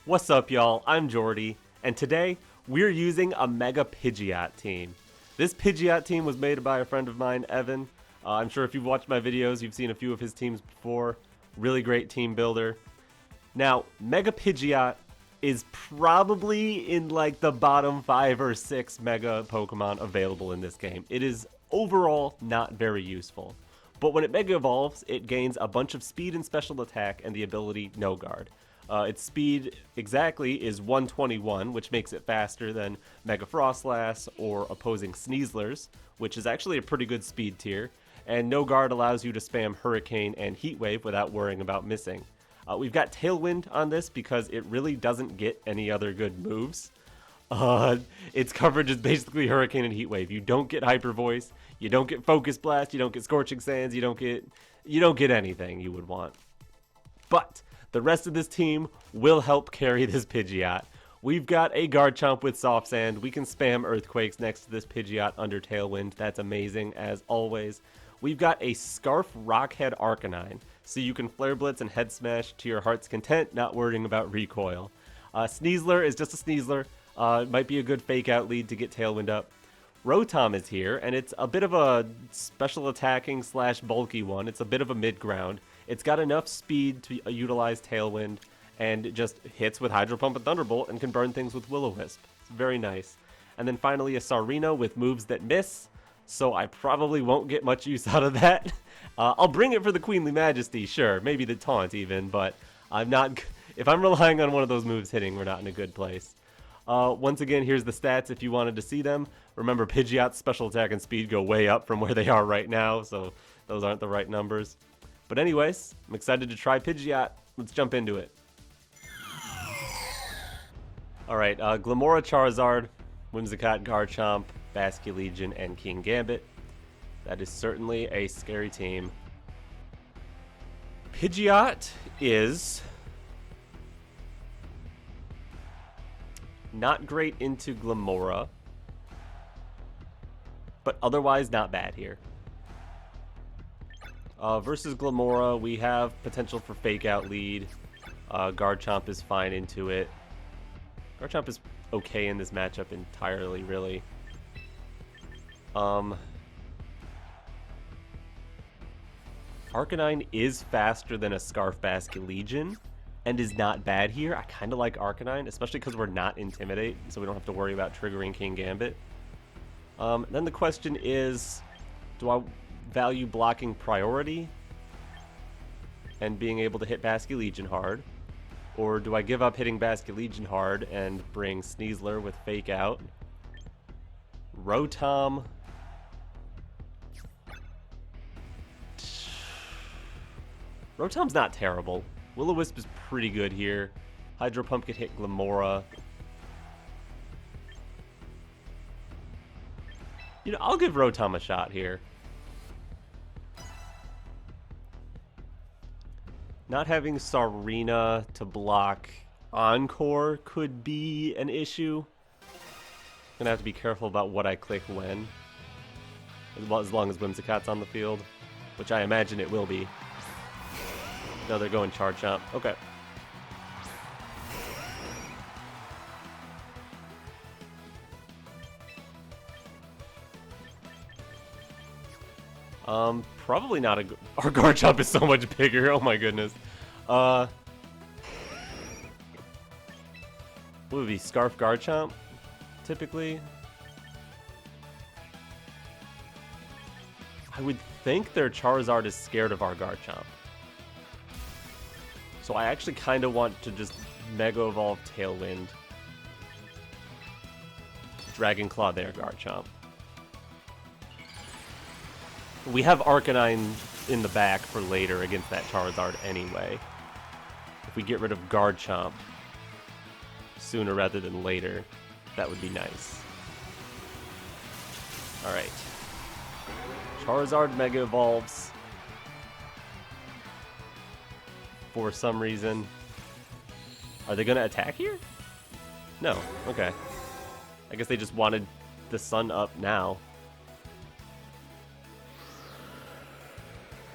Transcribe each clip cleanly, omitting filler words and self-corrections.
What's up, y'all? I'm Jordy, and today we're using a Mega Pidgeot team. This Pidgeot team was made by a friend of mine, Evan. I'm sure if you've watched my videos, you've seen a few of his teams before. Really great team builder. Now, Mega Pidgeot is probably in like the bottom 5 or 6 Mega Pokemon available in this game. It is overall not very useful. But when it Mega Evolves, it gains a bunch of speed and special attack and the ability No Guard. Its speed exactly is 121, which makes it faster than Mega Frostlass or opposing Sneaslers, which is actually a pretty good speed tier. And No Guard allows you to spam Hurricane and Heat Wave without worrying about missing. We've got Tailwind on this because it really doesn't get any other good moves. Its coverage is basically Hurricane and Heat Wave. You don't get Hyper Voice, you don't get Focus Blast, you don't get Scorching Sands, you don't get anything you would want. But the rest of this team will help carry this Pidgeot. We've got a Garchomp with Soft Sand. We can spam Earthquakes next to this Pidgeot under Tailwind. That's amazing, as always. We've got a Scarf Rockhead Arcanine, so you can Flare Blitz and Head Smash to your heart's content, not worrying about recoil. Sneasler is just a Sneasler. Might be a good fake out lead to get Tailwind up. Rotom is here, and it's a bit of a special attacking / bulky one. It's a bit of a mid-ground. It's got enough speed to utilize Tailwind, and it just hits with Hydro Pump and Thunderbolt and can burn things with Will-O-Wisp. It's very nice. And then finally a Sarina with moves that miss, so I probably won't get much use out of that. I'll bring it for the Queenly Majesty, sure, maybe the Taunt even, but I'm not. If I'm relying on one of those moves hitting, we're not in a good place. Once again, here's the stats if you wanted to see them. Remember, Pidgeot's special attack and speed go way up from where they are right now, so those aren't the right numbers. But anyways, I'm excited to try Pidgeot. Let's jump into it. Alright, Glimmora, Charizard, Whimsicott, Garchomp, Basculegion, and King Gambit. That is certainly a scary team. Pidgeot is not great into Glimmora, but otherwise not bad here. Versus Glimmora, we have potential for fake out lead. Garchomp is fine into it. Garchomp is okay in this matchup entirely, really. Arcanine is faster than a Scarf Basculegion and is not bad here. I kind of like Arcanine, especially because we're not Intimidate, so we don't have to worry about triggering King Gambit. Then the question is, do I value blocking priority and being able to hit Basculegion hard, or do I give up hitting Basculegion hard and bring Sneasler with Fake Out? Rotom. Rotom's not terrible. Will-O-Wisp is pretty good here. Hydro Pump could hit Glimmora. You know, I'll give Rotom a shot here. Not having Sarina to block Encore could be an issue. Gonna have to be careful about what I click when. As long as Whimsicott's on the field, which I imagine it will be. No, they're going Charge Jump. Okay. Probably not a. Our Garchomp is so much bigger. Oh my goodness. What would be Scarf Garchomp? Typically, I would think their Charizard is scared of our Garchomp. So I actually kind of want to just Mega Evolve Tailwind. Dragon Claw their Garchomp. We have Arcanine in the back for later against that Charizard anyway. If we get rid of Garchomp sooner rather than later, that would be nice. Alright. Charizard Mega Evolves. For some reason. Are they going to attack here? No. Okay. I guess they just wanted the sun up now.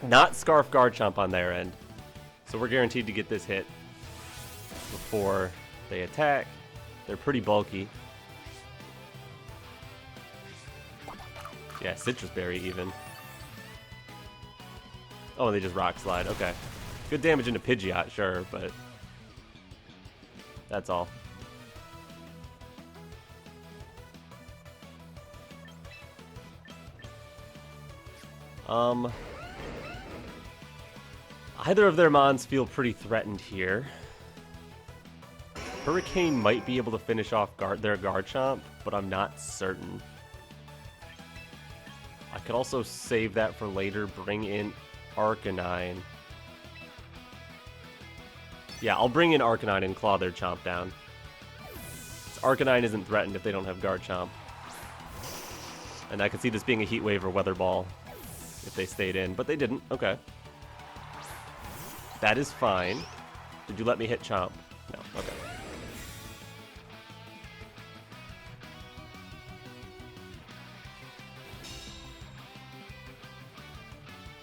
Not Scarf Garchomp on their end. So we're guaranteed to get this hit before They attack. They're pretty bulky. Yeah, Sitrus Berry even. Oh, and they just Rock Slide. Okay. Good damage into Pidgeot, sure, but that's all. Either of their mons feel pretty threatened here. Hurricane might be able to finish off their Garchomp, but I'm not certain. I could also save that for later, bring in Arcanine. Yeah, I'll bring in Arcanine and claw their Chomp down. Arcanine isn't threatened if they don't have Garchomp. And I could see this being a Heat Wave or Weather Ball if they stayed in, but they didn't. Okay. That is fine. Did you let me hit Chomp? No. Okay.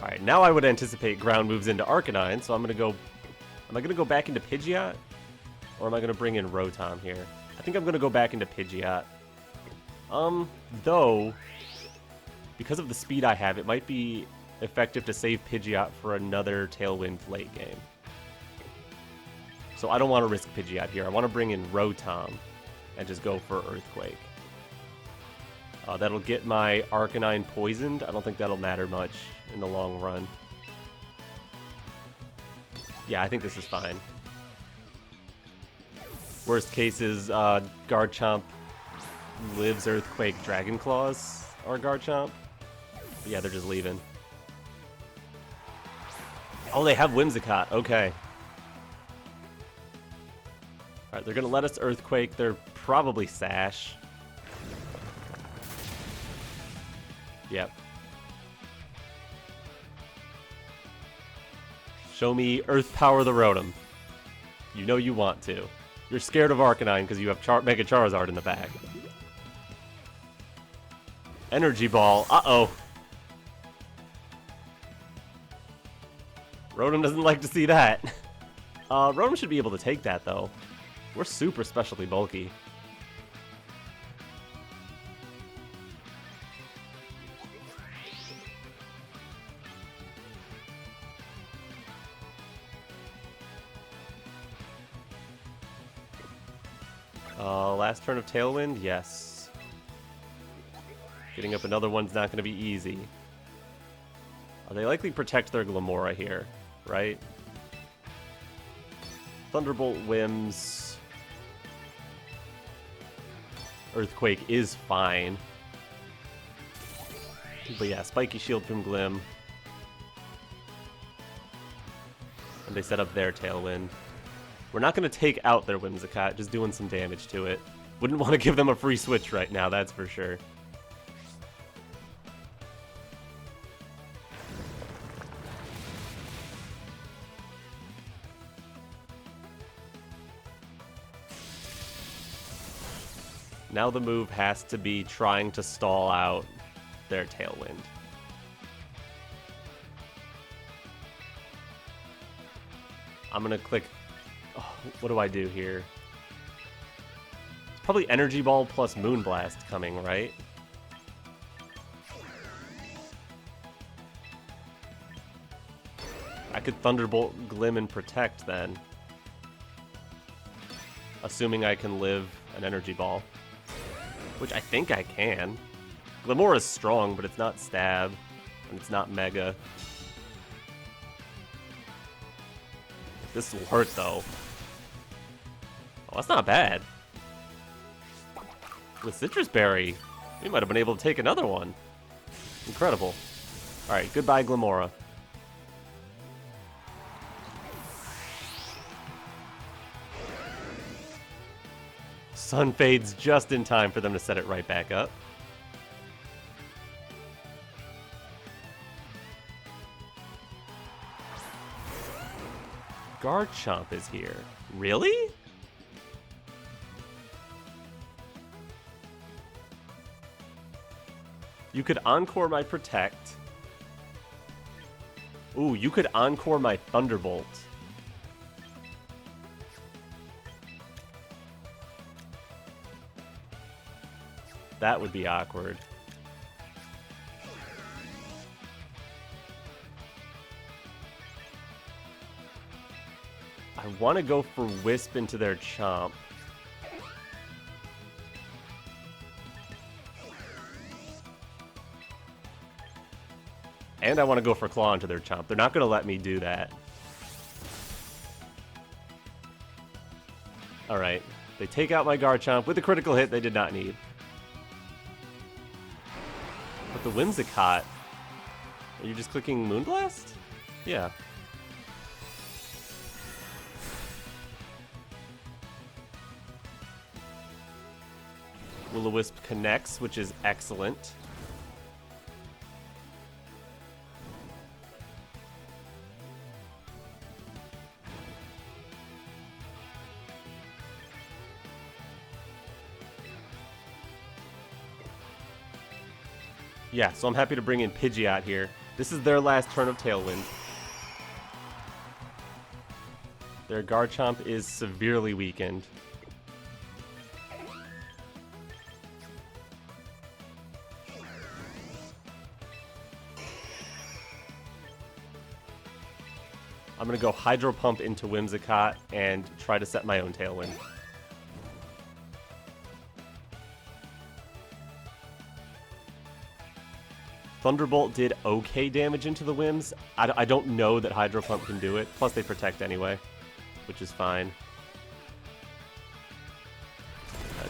Alright, now I would anticipate ground moves into Arcanine, so I'm gonna go... Am I gonna go back into Pidgeot? Or am I gonna bring in Rotom here? I think I'm gonna go back into Pidgeot. Though, because of the speed I have, it might be effective to save Pidgeot for another Tailwind late game. So I don't want to risk Pidgeot here. I want to bring in Rotom and just go for Earthquake. That'll get my Arcanine poisoned. I don't think that'll matter much in the long run. Yeah, I think this is fine. Worst case is Garchomp lives Earthquake Dragon Claws or Garchomp. But yeah, they're just leaving. Oh, they have Whimsicott. Okay. Alright, they're gonna let us Earthquake. They're probably Sash. Yep. Show me Earth Power the Rotom. You know you want to. You're scared of Arcanine because you have Mega Charizard in the back. Energy Ball. Uh-oh. Rotom doesn't like to see that. Rotom should be able to take that, though. We're super specially bulky. Last turn of Tailwind? Yes. Getting up another one's not going to be easy. They likely protect their Glimmora here, right? Thunderbolt Whims. Earthquake is fine. But yeah, Spiky Shield from Glim. And they set up their Tailwind. We're not going to take out their Whimsicott, just doing some damage to it. Wouldn't want to give them a free switch right now, that's for sure. Now the move has to be trying to stall out their Tailwind. I'm going to click... Oh, what do I do here? It's probably Energy Ball plus Moonblast coming, right? I could Thunderbolt, Glim, and Protect then. Assuming I can live an Energy Ball. Which I think I can. Glimmora is strong, but it's not Stab. And it's not Mega. This will hurt, though. Oh, that's not bad. With Sitrus Berry, we might have been able to take another one. Incredible. Alright, goodbye, Glimmora. Sun fades just in time for them to set it right back up. Garchomp is here. Really? You could Encore my Protect. Ooh, you could Encore my Thunderbolt. That would be awkward. I want to go for Wisp into their Chomp. And I want to go for Claw into their Chomp. They're not going to let me do that. Alright. They take out my Garchomp with a critical hit they did not need. But the Whimsicott... Are you just clicking Moonblast? Yeah. Will-O-Wisp connects, which is excellent. Yeah, so I'm happy to bring in Pidgeot here. This is their last turn of Tailwind. Their Garchomp is severely weakened. I'm going to go Hydro Pump into Whimsicott and try to set my own Tailwind. Thunderbolt did okay damage into the Whims. I don't know that Hydro Pump can do it. Plus they protect anyway, which is fine.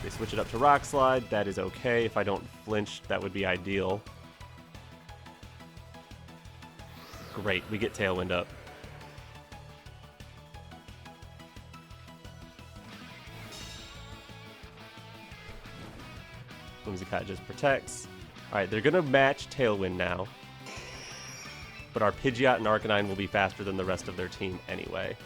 They switch it up to Rock Slide. That is okay. If I don't flinch, that would be ideal. Great, we get Tailwind up. Whimsicott just protects. Alright, they're going to match Tailwind now. But our Pidgeot and Arcanine will be faster than the rest of their team anyway.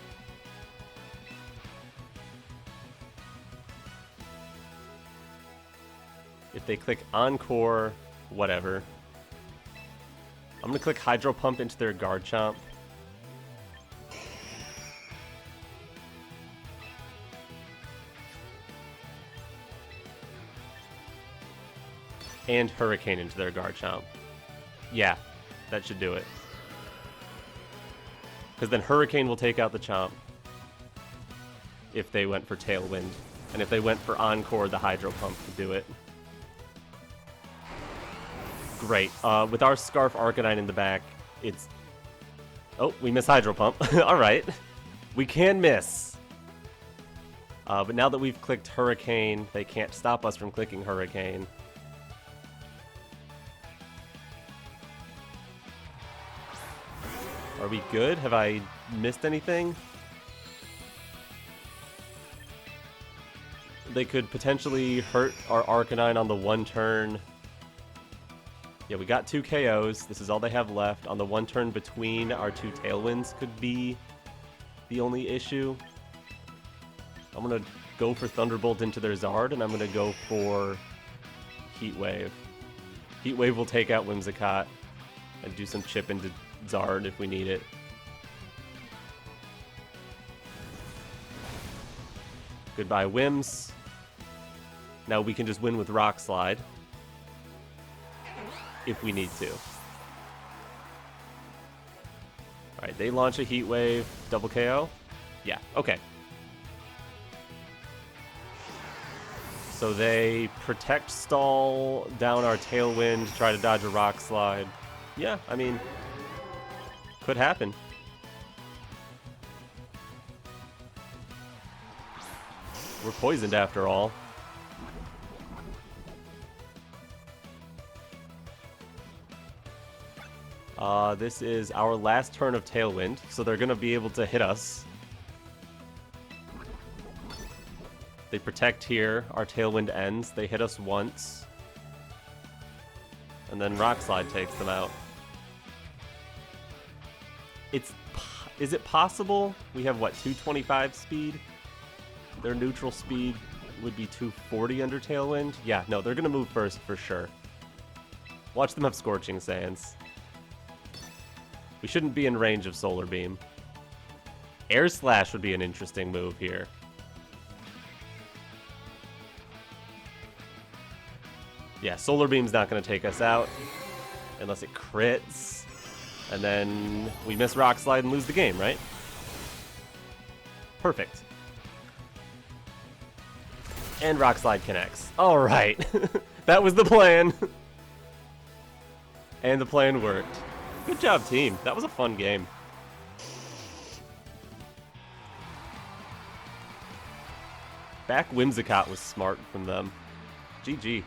If they click Encore, whatever. I'm going to click Hydro Pump into their Garchomp. And Hurricane into their Garchomp. Yeah, that should do it. Because then Hurricane will take out the Chomp if they went for Tailwind. And if they went for Encore, the Hydro Pump could do it. Great. With our Scarf Arcanine in the back, it's... Oh, we miss Hydro Pump. Alright. We can miss. But now that we've clicked Hurricane, they can't stop us from clicking Hurricane. Are we good? Have I missed anything? They could potentially hurt our Arcanine on the one turn. Yeah, we got 2 KOs. This is all they have left. On the one turn between our 2 Tailwinds could be the only issue. I'm going to go for Thunderbolt into their Zard, and I'm going to go for Heat Wave. Heat Wave will take out Whimsicott and do some chip into Zard if we need it. Goodbye, Whims. Now we can just win with Rock Slide if we need to. Alright, they launch a Heat Wave. Double KO? Yeah, okay. So they protect stall down our Tailwind to try to dodge a Rock Slide. Yeah, I mean, could happen. We're poisoned after all. This is our last turn of Tailwind, so they're going to be able to hit us. They protect here. Our Tailwind ends. They hit us once. And then Rock Slide takes them out. Is it possible? We have, what, 225 speed? Their neutral speed would be 240 under Tailwind? Yeah, no, they're going to move first for sure. Watch them have Scorching Sands. We shouldn't be in range of Solar Beam. Air Slash would be an interesting move here. Yeah, Solar Beam's not going to take us out unless it crits. And then we miss Rock Slide and lose the game, right? Perfect. And Rock Slide connects. All right. That was the plan. And the plan worked. Good job, team. That was a fun game. Back Whimsicott was smart from them. GG.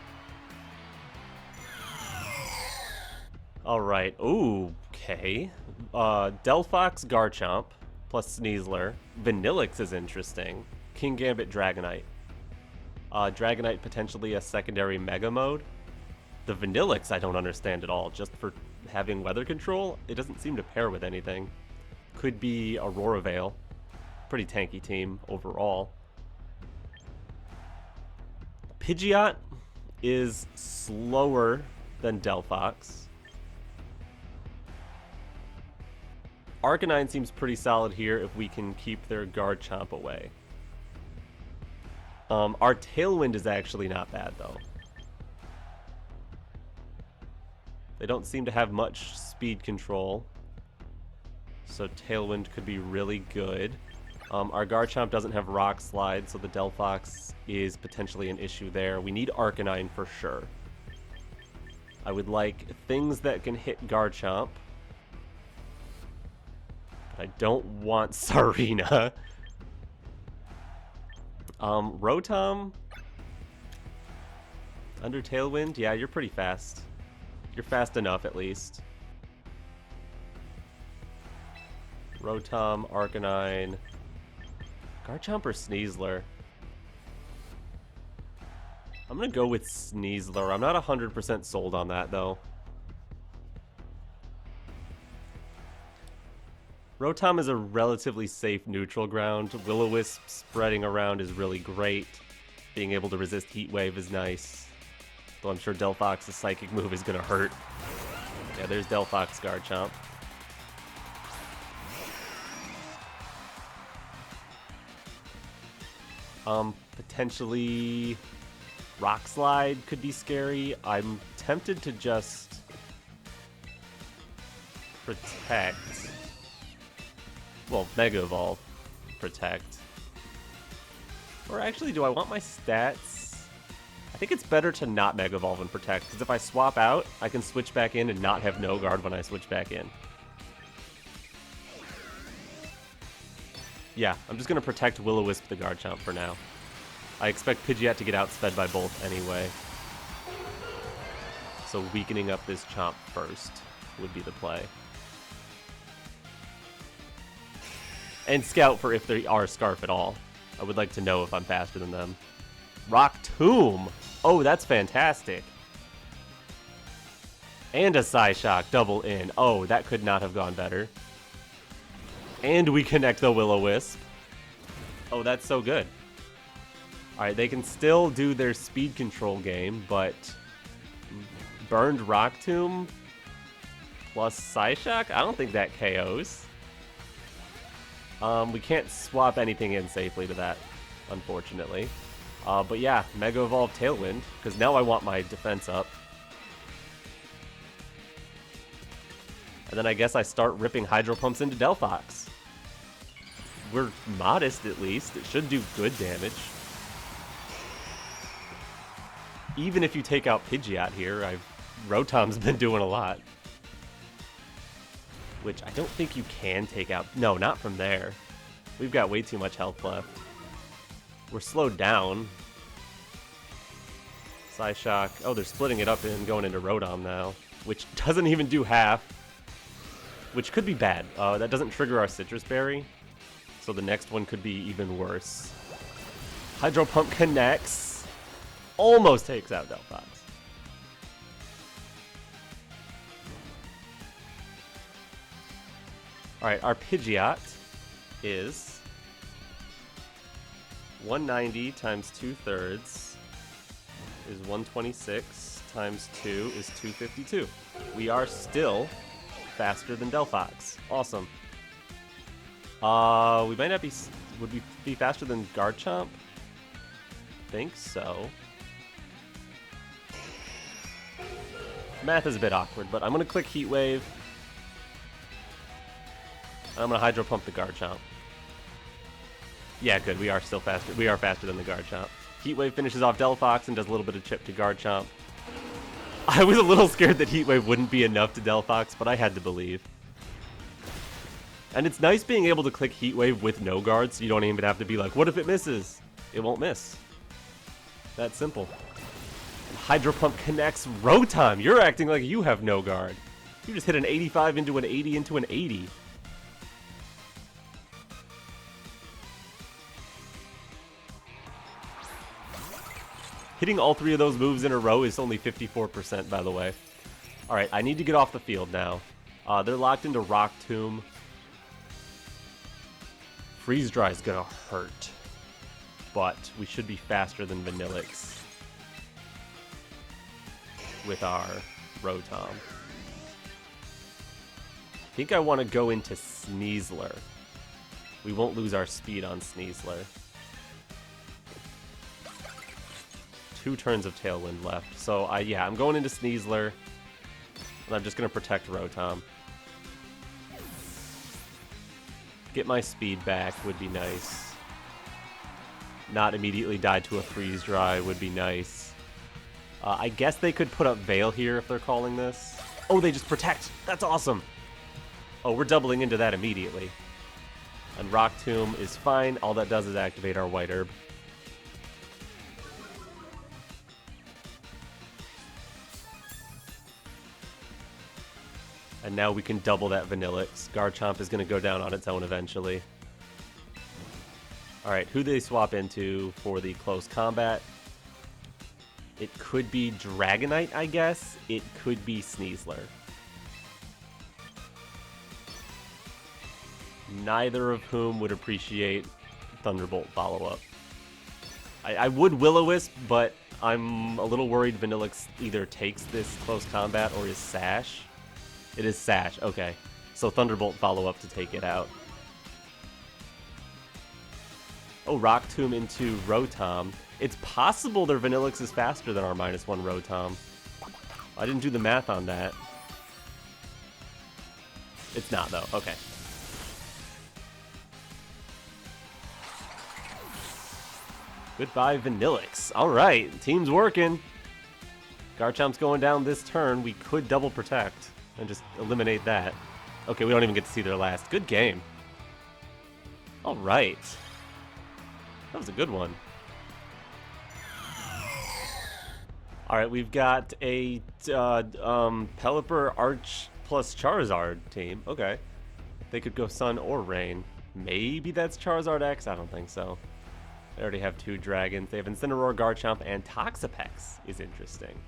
Alright. Ooh, okay. Delphox, Garchomp, plus Sneasler. Vanillix is interesting. Kingambit, Dragonite. Dragonite potentially a secondary Mega Mode. The Vanillix I don't understand at all. Just for having weather control, it doesn't seem to pair with anything. Could be Aurora Veil. Pretty tanky team overall. Pidgeot is slower than Delphox. Arcanine seems pretty solid here if we can keep their Garchomp away. Our Tailwind is actually not bad, though. They don't seem to have much speed control, so Tailwind could be really good. Our Garchomp doesn't have Rock Slide, so the Delphox is potentially an issue there. We need Arcanine for sure. I would like things that can hit Garchomp. But I don't want Sarina. Rotom. Under Tailwind? Yeah, you're pretty fast. You're fast enough, at least. Rotom, Arcanine. Garchomp or Sneasler? I'm gonna go with Sneasler. I'm not 100% sold on that, though. Rotom is a relatively safe neutral ground. Will-O-Wisp spreading around is really great. Being able to resist Heat Wave is nice. Though I'm sure Delphox's Psychic move is gonna hurt. Yeah, there's Delphox Garchomp. Potentially Rock Slide could be scary. I'm tempted to just protect. Well, Mega Evolve. Protect. Or actually, do I want my stats? I think it's better to not Mega Evolve and protect, because if I swap out, I can switch back in and not have no guard when I switch back in. Yeah, I'm just going to protect Will-O-Wisp the Garchomp for now. I expect Pidgeot to get outsped by both anyway. So weakening up this Chomp first would be the play. And Scout for if they are Scarf at all. I would like to know if I'm faster than them. Rock Tomb! Oh, that's fantastic. And a Psyshock double in. Oh, that could not have gone better. And we connect the Will-O-Wisp. Oh, that's so good. Alright, they can still do their speed control game, but Burned Rock Tomb plus Psyshock? I don't think that KOs. We can't swap anything in safely to that, unfortunately. But yeah, Mega Evolve Tailwind, because now I want my defense up. And then I guess I start ripping Hydro Pumps into Delphox. We're modest, at least. It should do good damage. Even if you take out Pidgeot here, Rotom's been doing a lot. Which I don't think you can take out. No, not from there. We've got way too much health left. We're slowed down. Psyshock. Oh, they're splitting it up and going into Rotom now. Which doesn't even do half. Which could be bad. That doesn't trigger our Sitrus Berry. So the next one could be even worse. Hydro Pump connects. Almost takes out Delphox. Alright, our Pidgeot is 190 times 2/3 is 126 times 2 is 252. We are still faster than Delphox. Awesome. We might not be... Would we be faster than Garchomp? Think so. Math is a bit awkward, but I'm going to click Heat Wave. I'm going to Hydro Pump the Garchomp. Yeah, good. We are still faster. We are faster than the Garchomp. Heat Wave finishes off Delphox and does a little bit of chip to Garchomp. I was a little scared that Heat Wave wouldn't be enough to Delphox, but I had to believe. And it's nice being able to click Heat Wave with no guards, so you don't even have to be like, what if it misses? It won't miss. That simple. Hydro Pump connects Rotom. You're acting like you have no guard. You just hit an 85 into an 80 into an 80. Hitting all three of those moves in a row is only 54%, by the way. Alright, I need to get off the field now. They're locked into Rock Tomb. Freeze Dry is gonna hurt. But we should be faster than Vanillix with our Rotom. I think I want to go into Sneasler. We won't lose our speed on Sneasler. 2 turns of Tailwind left. So, yeah, I'm going into Sneasler. And I'm just going to protect Rotom. Get my speed back would be nice. Not immediately die to a Freeze Dry would be nice. I guess they could put up Veil here if they're calling this. Oh, they just protect! That's awesome! Oh, we're doubling into that immediately. And Rock Tomb is fine. All that does is activate our White Herb. And now we can double that Vanillix. Garchomp is going to go down on its own eventually. Alright, who do they swap into for the close combat? It could be Dragonite, I guess. It could be Sneasler. Neither of whom would appreciate Thunderbolt follow-up. I would Will-O-Wisp, but I'm a little worried Vanillix either takes this close combat or is Sash. It is Sash, okay. So Thunderbolt follow-up to take it out. Oh, Rock Tomb into Rotom. It's possible their Vanillix is faster than our -1 Rotom. I didn't do the math on that. It's not, though. Okay. Goodbye, Vanillix. Alright, team's working. Garchomp's going down this turn. We could double protect and just eliminate that. Okay, we don't even get to see their last. Good game. Alright. That was a good one. Alright, we've got a Pelipper, Arch plus Charizard team. Okay. They could go Sun or Rain. Maybe that's Charizard X? I don't think so. They already have 2 dragons. They have Incineroar, Garchomp, and Toxapex is interesting.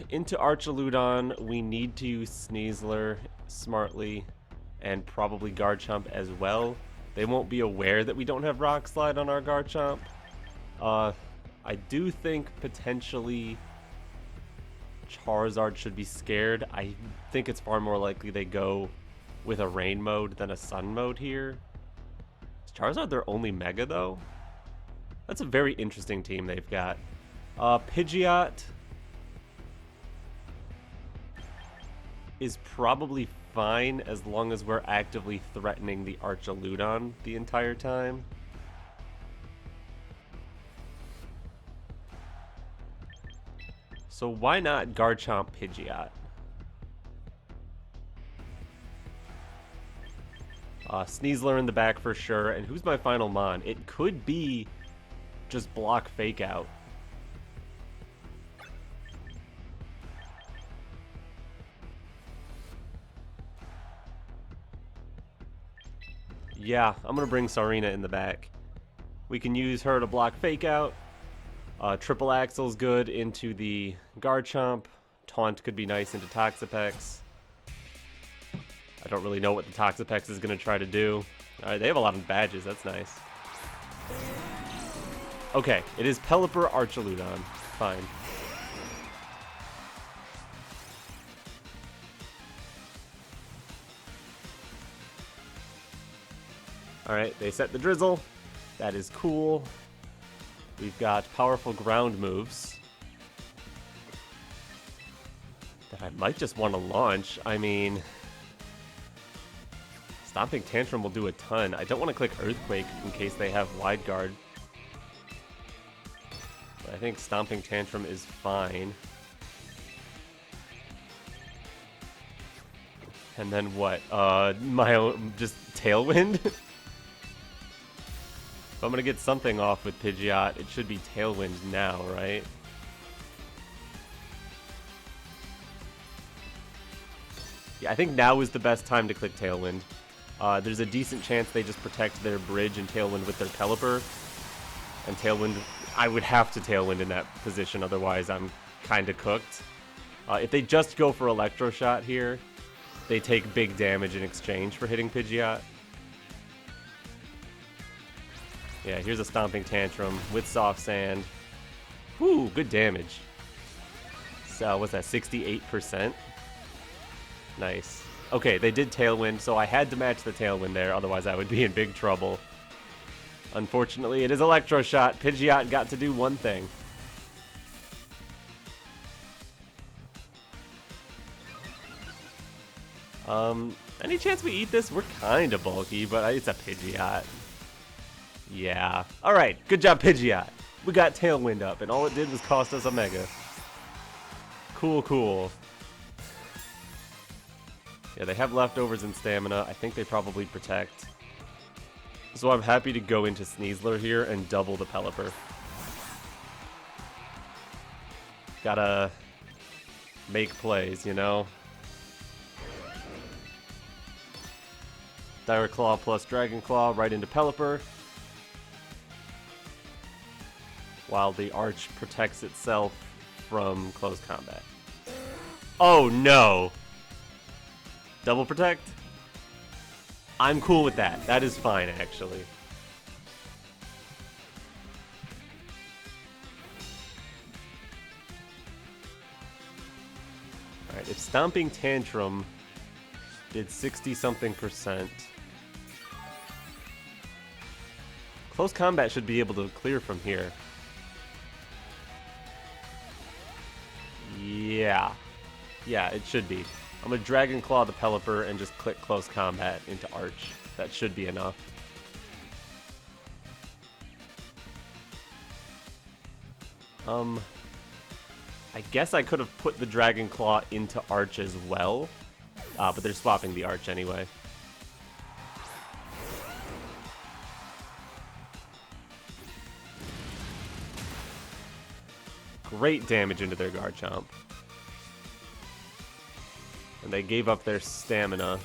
Into Archaludon, we need to use Sneasler smartly and probably Garchomp as well. They won't be aware that we don't have Rock Slide on our Garchomp. I do think potentially Charizard should be scared. I think it's far more likely they go with a Rain mode than a Sun mode here. Is Charizard their only Mega, though? That's a very interesting team they've got. Pidgeot is probably fine as long as we're actively threatening the Archaludon the entire time. So why not Garchomp Pidgeot? Sneasler in the back for sure. And who's my final Mon? It could be just block Fake Out. Yeah, I'm going to bring Sarina in the back. We can use her to block Fake Out. Triple Axle's good into the Garchomp. Taunt could be nice into Toxapex. I don't really know what the Toxapex is going to try to do. Alright, they have a lot of badges. That's nice. Okay, it is Pelipper Archaludon. Fine. Alright, they set the Drizzle. That is cool. We've got powerful ground moves. I might just want to launch. I mean, Stomping Tantrum will do a ton. I don't want to click Earthquake in case they have Wide Guard. But I think Stomping Tantrum is fine. And then what? Just Tailwind? If I'm gonna get something off with Pidgeot, it should be Tailwind now, right? Yeah, I think now is the best time to click Tailwind. There's a decent chance they just protect their bridge and Tailwind with their Pelipper. And Tailwind, I would have to Tailwind in that position, otherwise I'm kind of cooked. If they just go for Electro Shot here, they take big damage in exchange for hitting Pidgeot. Yeah, here's a Stomping Tantrum with Soft Sand. Whew, good damage. So, what's that, 68%? Nice. Okay, they did Tailwind, so I had to match the Tailwind there, otherwise I would be in big trouble. Unfortunately, it is Electro Shot. Pidgeot got to do one thing. Any chance we eat this? We're kind of bulky, but it's a Pidgeot. Yeah. Alright, good job, Pidgeot. We got Tailwind up, and all it did was cost us a Mega. Cool, cool. Yeah, they have leftovers in stamina. I think they probably protect. So I'm happy to go into Sneasler here and double the Pelipper. Gotta make plays, you know? Direct Claw plus Dragon Claw right into Pelipper. While the Arch protects itself from close combat. Oh no! Double protect? I'm cool with that. That is fine, actually. Alright, if Stomping Tantrum did 60-something%, close combat should be able to clear from here. Yeah. Yeah, it should be. I'm going to Dragon Claw the Pelipper and just click Close Combat into Arch. That should be enough. I guess I could have put the Dragon Claw into Arch as well, but they're swapping the Arch anyway. Great damage into their Garchomp. And they gave up their stamina.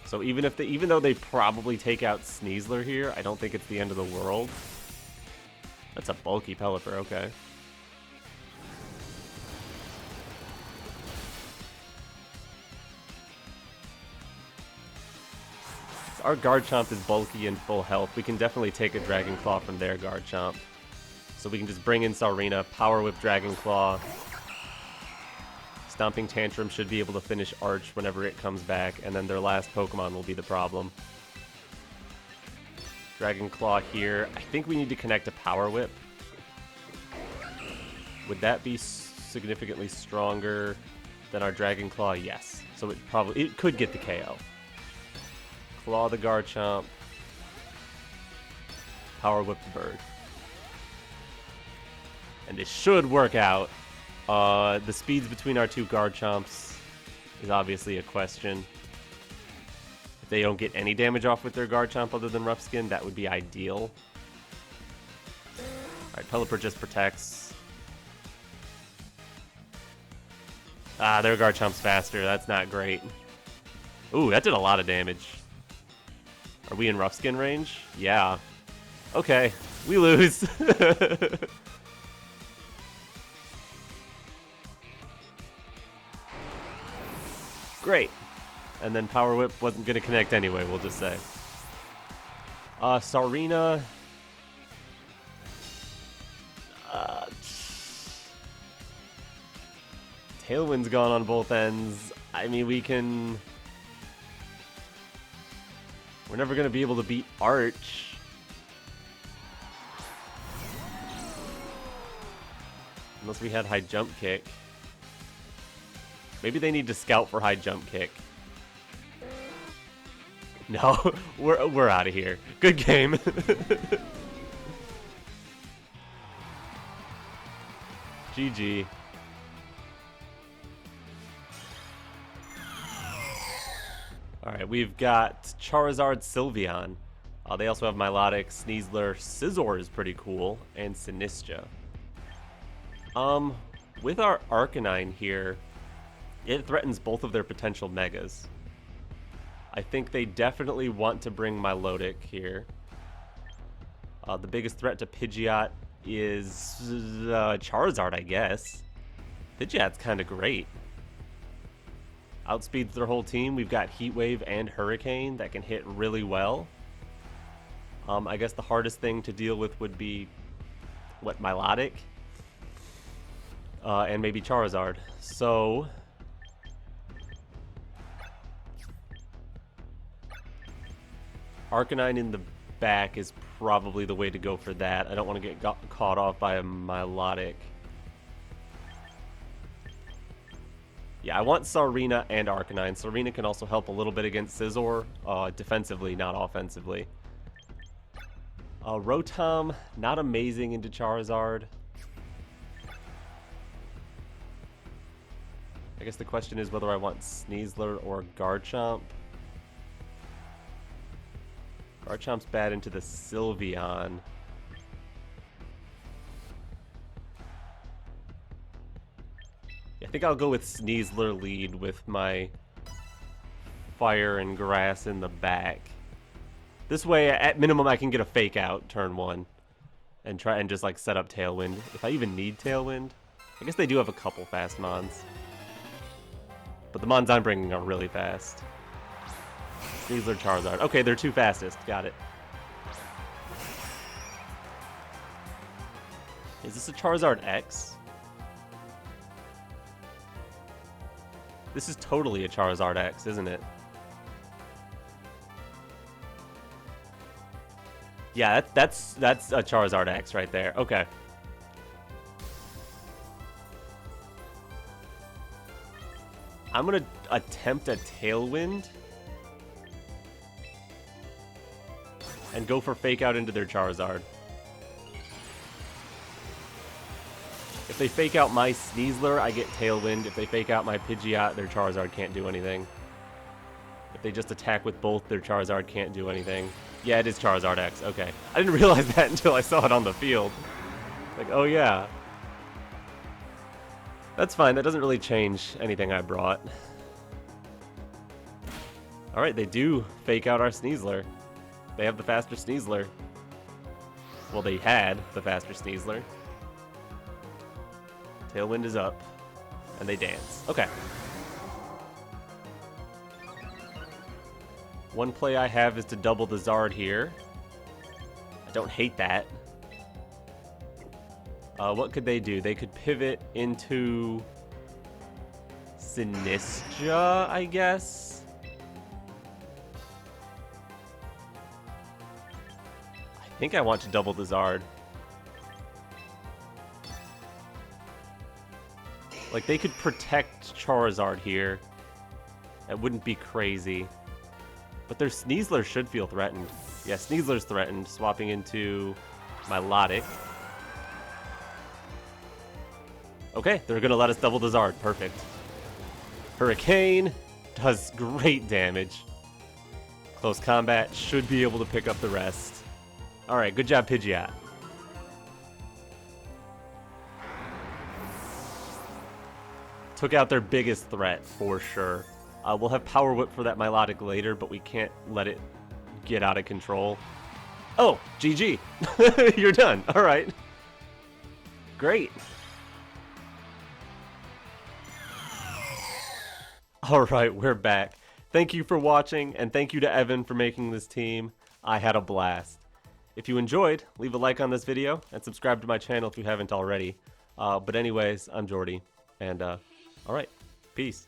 So even though they probably take out Sneasler here, I don't think it's the end of the world. That's a bulky Pelipper, okay. So our Garchomp is bulky and full health. We can definitely take a Dragon Claw from their Garchomp. So we can just bring in Saurina, Power Whip Dragon Claw. Stomping Tantrum should be able to finish Arch whenever it comes back, and then their last Pokemon will be the problem. Dragon Claw here. I think we need to connect a Power Whip. Would that be significantly stronger than our Dragon Claw? Yes. So it could get the KO. Claw the Garchomp. Power Whip the bird. And this should work out. The speeds between our two Garchomps is obviously a question. If they don't get any damage off with their Garchomp other than Rough Skin, that would be ideal. Alright, Pelipper just protects. Ah, their Garchomp's faster. That's not great. Ooh, that did a lot of damage. Are we in Rough Skin range? Yeah. Okay, we lose. Great. And then Power Whip wasn't going to connect anyway, we'll just say. Saurina. Tailwind's gone on both ends. I mean, we're never going to be able to beat Arch. Unless we had high jump kick. Maybe they need to scout for high jump kick. No, we're out of here. Good game. GG. Alright, we've got Charizard, Sylveon. They also have Milotic, Sneasler, Scizor is pretty cool, and Sinistcha. With our Arcanine here, it threatens both of their potential Megas. I think they definitely want to bring Milotic here. The biggest threat to Pidgeot is Charizard, I guess. Pidgeot's kind of great. Outspeeds their whole team. We've got Heat Wave and Hurricane that can hit really well. I guess the hardest thing to deal with would be, what, Milotic? And maybe Charizard. So Arcanine in the back is probably the way to go for that. I don't want to get caught off by a Milotic. Yeah, I want Sarina and Arcanine. Sarina can also help a little bit against Scizor, defensively, not offensively. Rotom, not amazing into Charizard. I guess the question is whether I want Sneasler or Garchomp. Garchomp's bad into the Sylveon. I think I'll go with Sneasler lead with my Fire and Grass in the back. This way, at minimum, I can get a Fake Out turn 1 and try and just like set up Tailwind. If I even need Tailwind. I guess they do have a couple fast Mons. But the Mons I'm bringing are really fast. Sneasler, Charizard. Okay, they're two fastest. Got it. Is this a Charizard X? This is totally a Charizard X, isn't it? Yeah, that's a Charizard X right there. Okay. I'm gonna attempt a Tailwind and go for Fake Out into their Charizard. If they Fake Out my Sneasler, I get Tailwind. If they Fake Out my Pidgeot, their Charizard can't do anything. If they just attack with both, their Charizard can't do anything. Yeah, it is Charizard X. Okay. I didn't realize that until I saw it on the field. Like, oh yeah. That's fine. That doesn't really change anything I brought. Alright, they do Fake Out our Sneasler. They have the faster Sneasler. Well, they had the faster Sneasler. Tailwind is up. And they dance. Okay. One play I have is to double the Zard here. I don't hate that. What could they do? They could pivot into Sinistcha, I guess. I think I want to double the Zard. Like, they could protect Charizard here. That wouldn't be crazy. But their Sneasler should feel threatened. Yeah, Sneasler's threatened, swapping into Milotic. Okay, they're gonna let us double the Zard. Perfect. Hurricane does great damage. Close combat should be able to pick up the rest. Alright, good job, Pidgeot. Took out their biggest threat, for sure. We'll have Power Whip for that Milotic later, but we can't let it get out of control. Oh, GG. You're done. All right. Great. All right, we're back. Thank you for watching, and thank you to Evan for making this team. I had a blast. If you enjoyed, leave a like on this video, and subscribe to my channel if you haven't already. But anyways, I'm Jordy, and all right, peace.